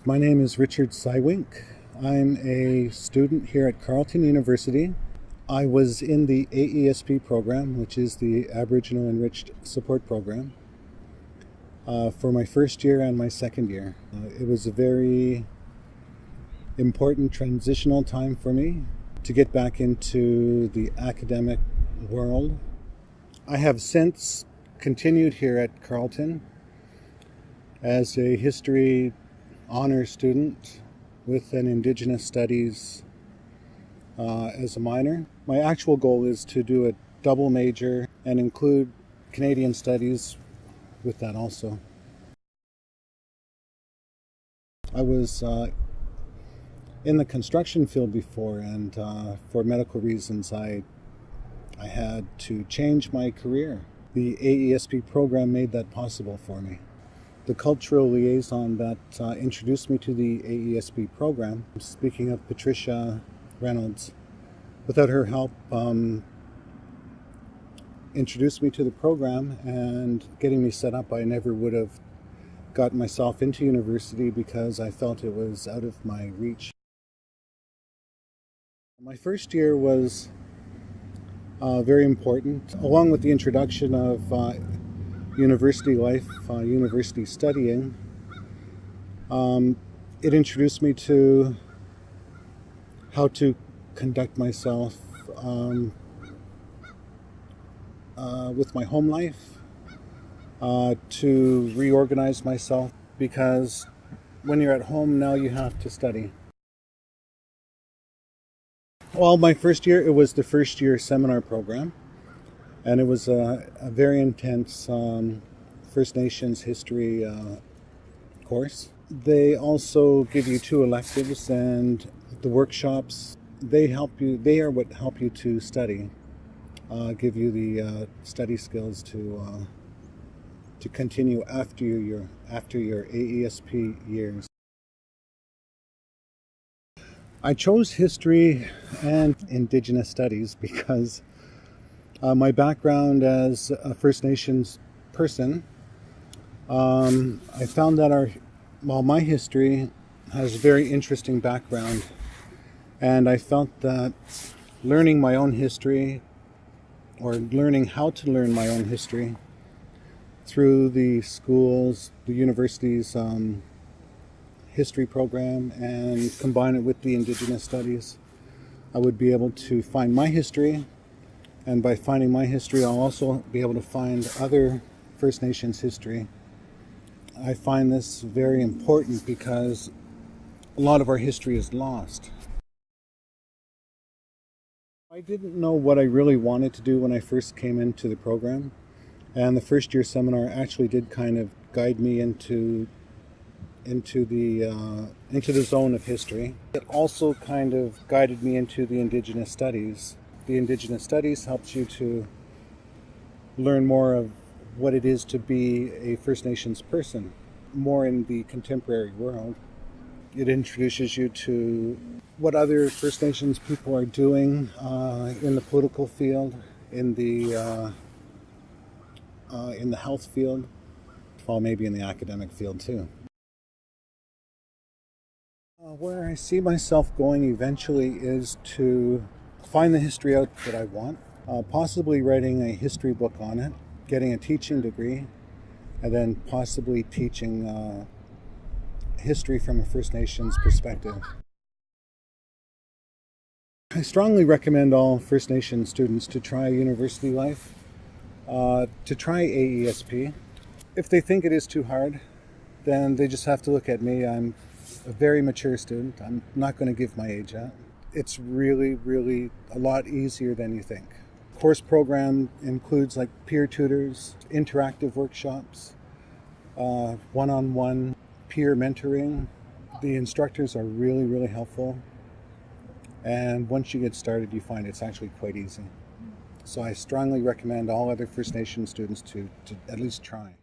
My name is Richard Sywink. I'm a student here at Carleton University. I was in the AESP program, which is the Aboriginal Enriched Support Program, for my first year and my second year. It was a very important transitional time for me to get back into the academic world. I have since continued here at Carleton as a history honors student with an Indigenous Studies as a minor. My actual goal is to do a double major and include Canadian Studies with that also. I was in the construction field before, and for medical reasons I had to change my career. The AESP program made that possible for me. The cultural liaison that introduced me to the AESP program, speaking of Patricia Reynolds, without her help, introduced me to the program and getting me set up. I never would have gotten myself into university because I felt it was out of my reach. My first year was very important, along with the introduction of university life, university studying. It introduced me to how to conduct myself with my home life, to reorganize myself, because when you're at home now you have to study. Well, my first year, it was the first year seminar program. And it was a very intense First Nations history course. They also give you 2 electives, and the workshops, they are what help you to study, give you the study skills to continue after your AESP years. I chose history and Indigenous Studies because my background as a First Nations person, I found that my history has a very interesting background, and I felt that learning my own history, or learning how to learn my own history through the schools, the university's history program, and combine it with the Indigenous Studies, I would be able to find my history. And by finding my history, I'll also be able to find other First Nations history. I find this very important because a lot of our history is lost. I didn't know what I really wanted to do when I first came into the program, and the first year seminar actually did kind of guide me into the zone of history. It also kind of guided me into the Indigenous Studies. The Indigenous Studies helps you to learn more of what it is to be a First Nations person, more in the contemporary world. It introduces you to what other First Nations people are doing in the political field, in the health field, well, maybe in the academic field too. Where I see myself going eventually is to find the history out that I want, possibly writing a history book on it, getting a teaching degree, and then possibly teaching history from a First Nations perspective. I strongly recommend all First Nations students to try university life, to try AESP. If they think it is too hard, then they just have to look at me. I'm a very mature student. I'm not going to give my age out. It's really, really a lot easier than you think. Course program includes like peer tutors, interactive workshops, one-on-one peer mentoring. The instructors are really, really helpful. And once you get started, you find it's actually quite easy. So I strongly recommend all other First Nation students to at least try.